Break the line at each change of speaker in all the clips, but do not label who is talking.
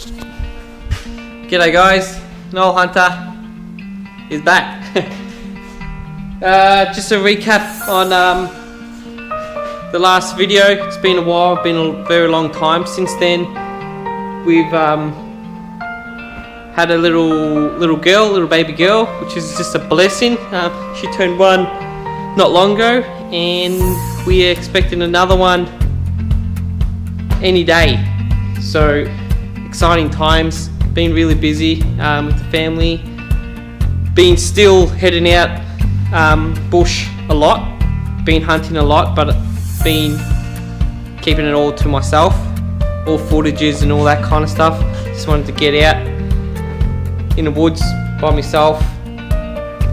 G'day guys, Noel Hunter is back. Just a recap on the last video. It's been a while, been a very long time since then. We've had a little baby girl, which is just a blessing. She turned 1 not long ago, and we are expecting another one any day. So exciting times. Been really busy with the family. Been still heading out bush a lot. Been hunting a lot, but been keeping it all to myself. All footages and all that kind of stuff. Just wanted to get out in the woods by myself,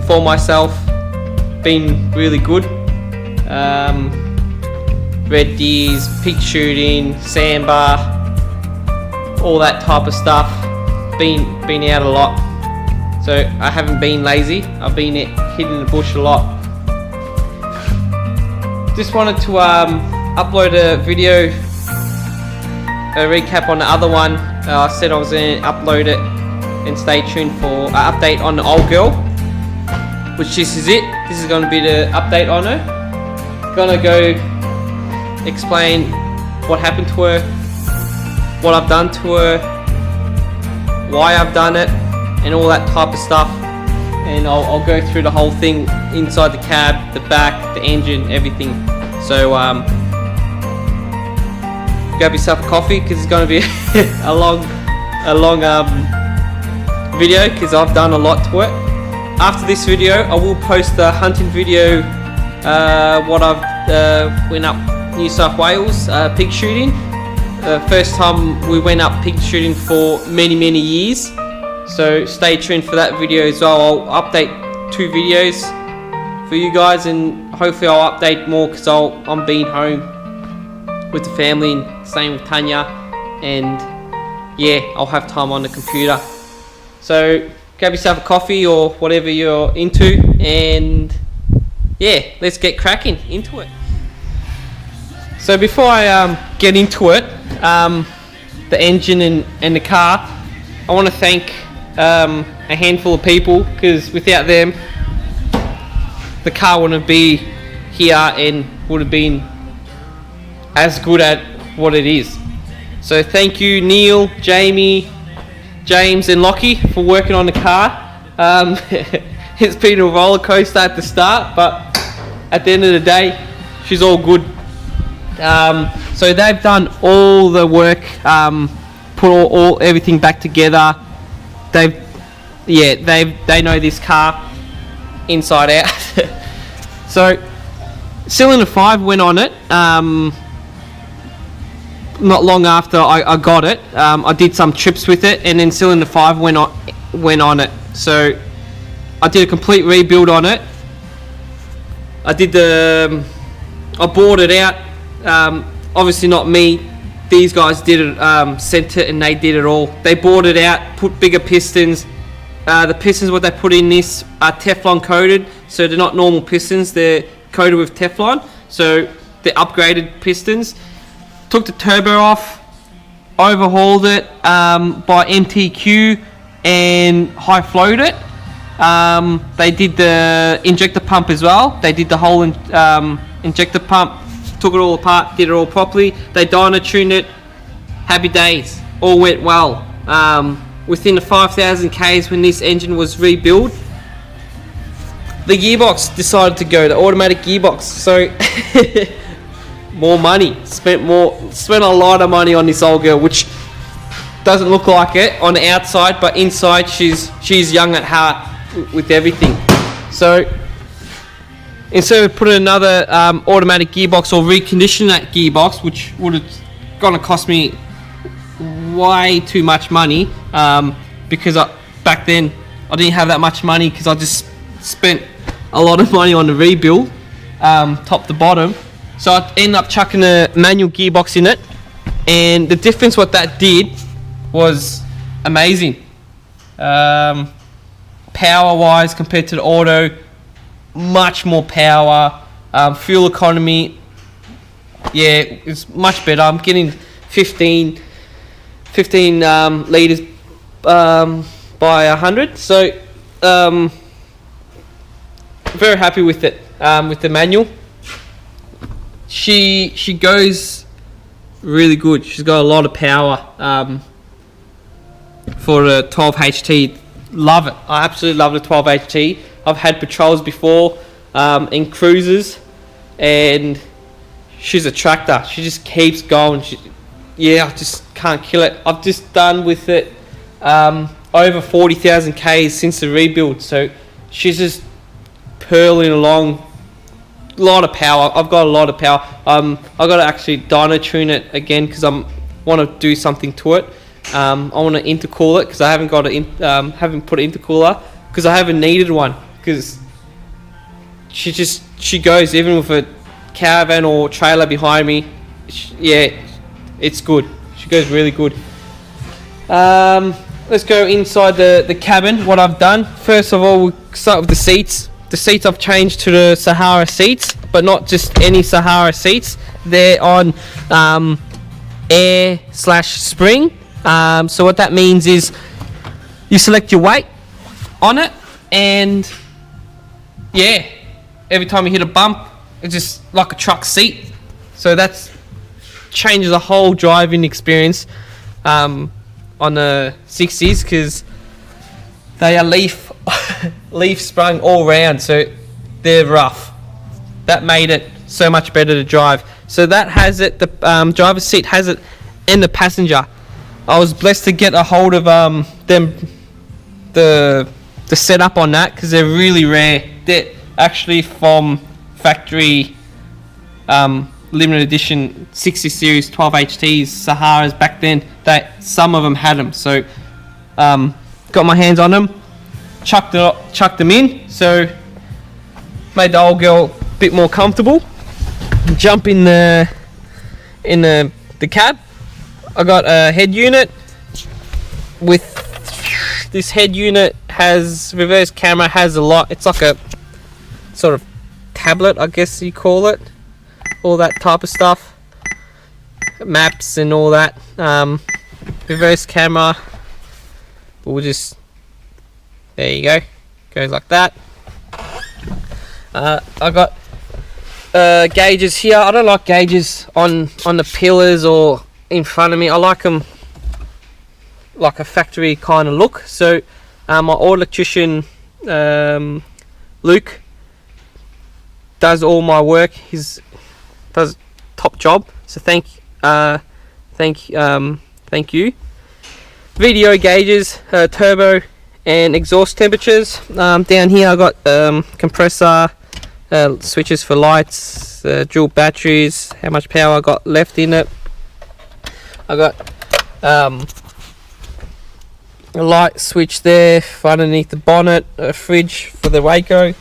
for myself. Been really good. Red deers, pig shooting, sandbar, all that type of stuff. Been out a lot, so I haven't been lazy. I've been hitting the bush a lot. Just wanted to upload a video, a recap on the other one. I said I was going to upload it, and stay tuned for an update on the old girl, which this is it. This is going to be the update on her. Gonna go explain what happened to her, what I've done to her, why I've done it, and all that type of stuff. And I'll go through the whole thing inside the cab, the back, the engine, everything. So grab yourself a coffee, because it's going to be a long video, because I've done a lot to it. After this video, I will post the hunting video. What I've went up New South Wales pig shooting. First time we went up pig shooting for many years, so stay tuned for that video as well. I'll update 2 videos for you guys, and hopefully I'll update more, because I'm being home with the family and staying with Tanya, and yeah, I'll have time on the computer. So grab yourself a coffee or whatever you're into, and yeah, let's get cracking into it. So before I get into it, the engine and the car, I want to thank a handful of people, because without them the car wouldn't be here and would have been as good at what it is. So thank you Neil, Jamie, James and Lockie for working on the car. It's been a roller coaster at the start, but at the end of the day she's all good. So they've done all the work, put everything back together. They know this car inside out. So cylinder 5 went on it not long after I got it. I did some trips with it, and then cylinder 5 went on it. So I did a complete rebuild on it. I bought it out. Obviously not me, these guys did it, sent it, and they did it all. They bought it out, put bigger pistons. The pistons what they put in this are Teflon coated, so they're not normal pistons, they're coated with Teflon, so they're upgraded pistons. Took the turbo off, overhauled it by MTQ, and high flowed it. They did the injector pump as well. They did the whole injector pump. Took it all apart, did it all properly. They dyno tuned it. Happy days. All went well. Within the 5,000 Ks when this engine was rebuilt, the gearbox decided to go, the automatic gearbox. So more money. Spent a lot of money on this old girl, which doesn't look like it on the outside, but inside she's young at heart with everything. So instead of putting another automatic gearbox or reconditioning that gearbox, which would have gonna cost me way too much money, because back then I didn't have that much money, because I just spent a lot of money on the rebuild, top to bottom. So I ended up chucking a manual gearbox in it, and the difference what that did was amazing. Power wise compared to the auto, much more power, fuel economy, yeah, it's much better. I'm getting 15 15 liters by 100. So very happy with it. With the manual, she goes really good. She's got a lot of power for a 12 HT. Love it. I absolutely love the 12 HT. I've had patrols before in cruisers, and she's a tractor. She just keeps going. I just can't kill it. I've just done with it over 40,000 Ks since the rebuild. So she's just purling along. A lot of power. I've got a lot of power. I've got to actually dyno tune it again because I want to do something to it. I want to intercool it because I haven't got haven't put an intercooler because I haven't needed one, because she goes even with a caravan or trailer behind me. It's good. She goes really good. Let's go inside the cabin. What I've done, first of all, we'll start with the seats. The seats I've changed to the Sahara seats, but not just any Sahara seats. They're on air/spring. So what that means is you select your weight on it, and every time you hit a bump, it's just like a truck seat. So that changes the whole driving experience on the 60s, because they are leaf sprung all round, so they're rough. That made it so much better to drive. So that has it. The driver's seat has it, and the passenger. I was blessed to get a hold of the setup on that, because they're really rare. They're actually from factory limited edition 60 series 12 HTs Saharas back then. That some of them had them, so got my hands on them, chucked them in, so made the old girl a bit more comfortable. Jump in the cab. I got a head unit. With this head unit has reverse camera, has a lot. It's like a sort of tablet, I guess you call it. All that type of stuff, maps and all that. Reverse camera. We'll just, there you go, goes like that. I got gauges here. I don't like gauges on the pillars or in front of me. I like them like a factory kind of look. So my auto electrician Luke does all my work. He's does top job. So thank you. Video gauges, turbo and exhaust temperatures. Down here I got compressor, switches for lights, dual batteries, how much power I got left in it. I got a light switch there for underneath the bonnet, a fridge for the Waco.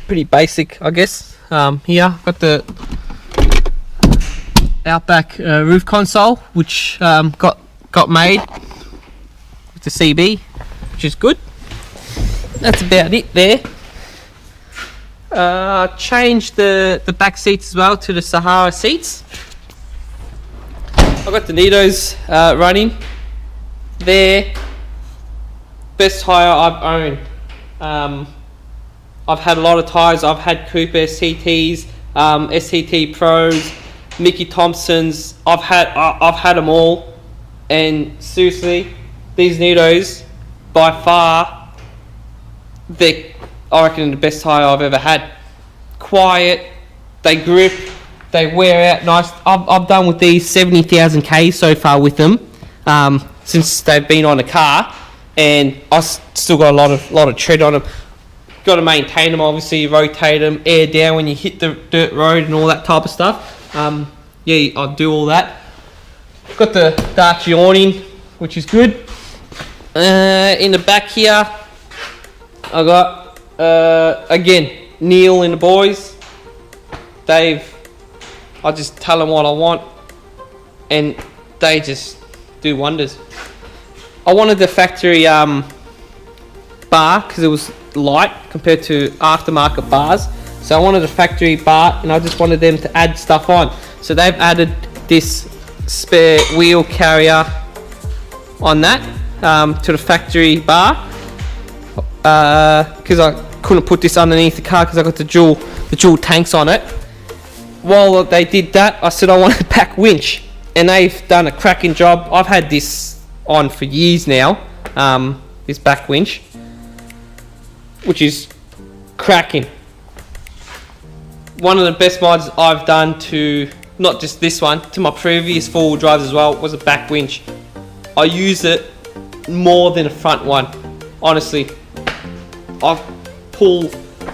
Pretty basic, I guess. Here I've got the Outback roof console, which got made with the CB, which is good. That's about it there. Changed the back seats as well to the Sahara seats. I've got the Nitos running. They're best tyre I've owned. I've had a lot of tyres. I've had Cooper SCTs, SCT Pros, Mickey Thompsons. I've had them all, and seriously, these Nitos by far, I reckon the best tyre I've ever had. Quiet, they grip, they wear out nice. I've done with these 70,000 K so far with them since they've been on the car, and I still got a lot of tread on them. Got to maintain them, obviously, rotate them, air down when you hit the dirt road and all that type of stuff. I'll do all that. Got the Darchi awning, which is good. In the back here, I got again Neil and the boys. I just tell them what I want, and they just do wonders. I wanted the factory bar because it was light compared to aftermarket bars, so I wanted a factory bar, and I just wanted them to add stuff on. So they've added this spare wheel carrier on that to the factory bar, because I couldn't put this underneath the car because I got the dual tanks on it. While they did that, I said I wanted a back winch, and they've done a cracking job. I've had this on for years now, this back winch, which is cracking. One of the best mods I've done to, not just this one, to my previous four-wheel drives as well, was a back winch. I use it more than a front one, honestly. I pull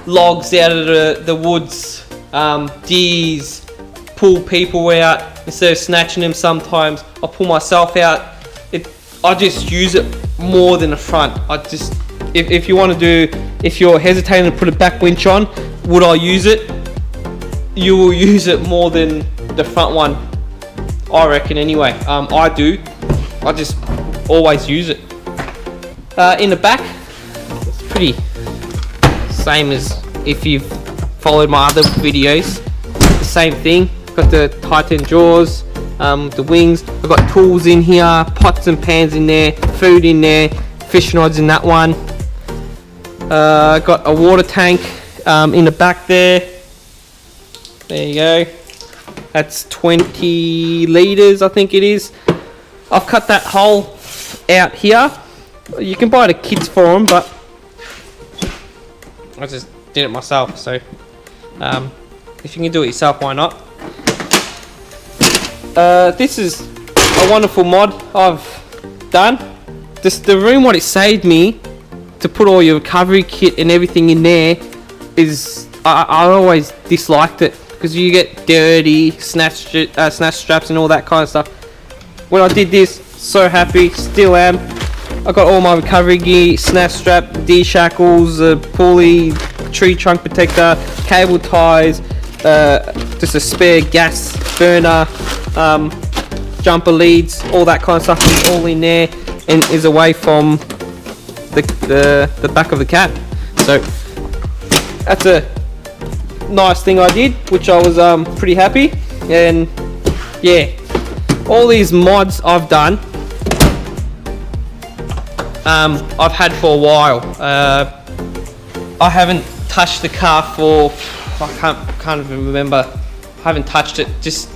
logs out of the woods, deers, pull people out instead of snatching them. Sometimes I pull myself out. I just use it more than a front. If you want to do, if you're hesitating to put a back winch on, would I use it? You will use it more than the front one, I reckon anyway. I do. I just always use it. In the back, it's pretty same as if you've followed my other videos. The same thing. Got the Titan jaws, the wings. I've got tools in here, pots and pans in there, food in there, fishing rods in that one. Got a water tank in the back there. There you go. That's 20 litres, I think it is. I've cut that hole out here. You can buy the kits for them, but I just did it myself. So if you can do it yourself, why not? This is a wonderful mod I've done. The room, what it saved me to put all your recovery kit and everything in there is, I always disliked it because you get dirty, snatch straps and all that kind of stuff. When I did this, so happy, still am. I got all my recovery gear, snatch strap, D-shackles, pulley, tree trunk protector, cable ties, just a spare gas burner, jumper leads, all that kind of stuff is all in there and is away from the back of the cab. So that's a nice thing I did, which I was pretty happy. And yeah, all these mods I've done, I've had for a while. I haven't touched the car for, I can't even remember. I haven't touched it. Just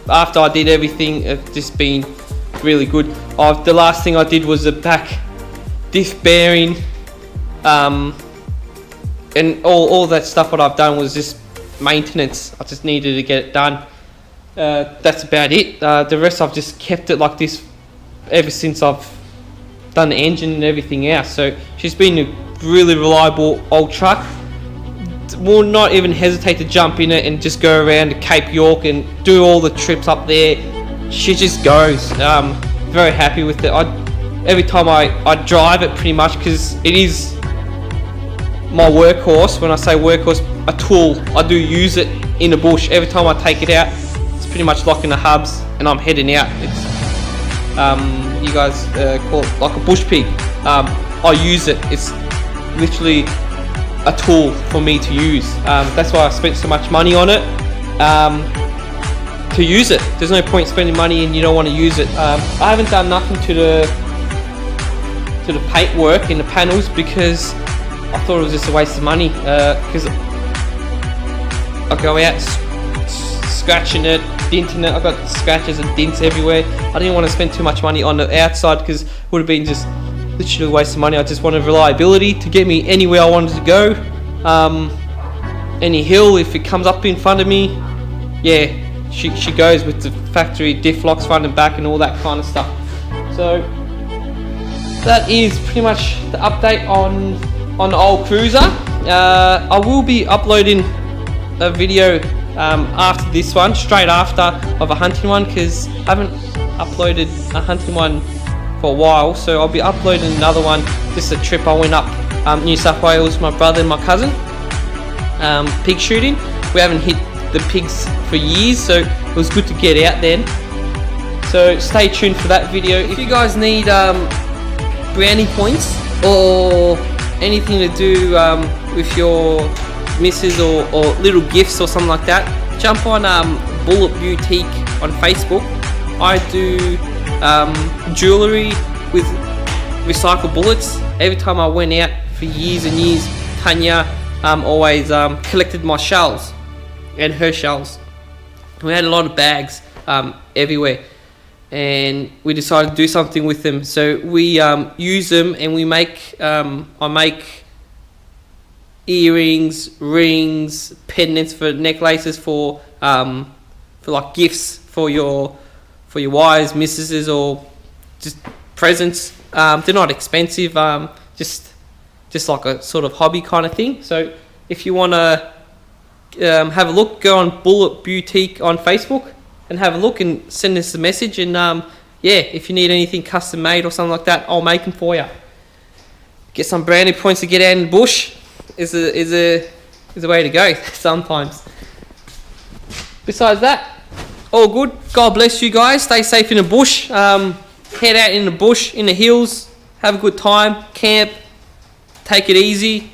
after I did everything, it's just been really good. The last thing I did was the back diff bearing, and all that stuff. What I've done was just maintenance. I just needed to get it done. That's about it. The rest I've just kept it like this ever since I've done the engine and everything else. So she's been a really reliable old truck. Will not even hesitate to jump in it and just go around to Cape York and do all the trips up there. She just goes. Very happy with it. Every time I drive it pretty much, because it is my workhorse. When I say workhorse, a tool, I do use it in the bush. Every time I take it out, it's pretty much locking the hubs and I'm heading out. It's you guys call it like a bush pig. I use it. It's literally a tool for me to use. That's why I spent so much money on it, to use it. There's no point spending money and you don't want to use it. I haven't done nothing to the paint work in the panels because I thought it was just a waste of money, because I go out scratching it, denting it. I've got scratches and dents everywhere. I didn't want to spend too much money on the outside because it would have been just literally a waste of money. I just wanted reliability to get me anywhere I wanted to go. Any hill, if it comes up in front of me, yeah, she goes with the factory diff locks front and back and all that kind of stuff. So that is pretty much the update on the old cruiser. I will be uploading a video after this one, straight after, of a hunting one, because I haven't uploaded a hunting one for a while. So I'll be uploading another one. Just a trip I went up New South Wales with my brother and my cousin, pig shooting. We haven't hit the pigs for years, so it was good to get out then. So stay tuned for that video. If you guys need brownie points or anything to do with your missus or little gifts or something like that, jump on Bullet Boutique on Facebook. I do jewellery with recycled bullets. Every time I went out for years and years, Tanya always collected my shells and her shells. We had a lot of bags everywhere, and we decided to do something with them. So we use them, and we make I make earrings, rings, pendants for necklaces for like gifts for your wives, missuses, or just presents. They're not expensive, just like a sort of hobby kind of thing. So if you want to have a look, go on Bullet Boutique on Facebook and have a look and send us a message. And yeah, if you need anything custom made or something like that, I'll make them for you. Get some branded points to get out in the bush is a way to go sometimes. Besides that, all good. God bless you guys. Stay safe in the bush. Head out in the bush, in the hills. Have a good time. Camp. Take it easy.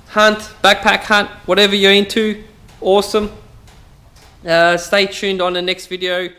Hunt, backpack hunt, whatever you're into. Awesome. Stay tuned on the next video.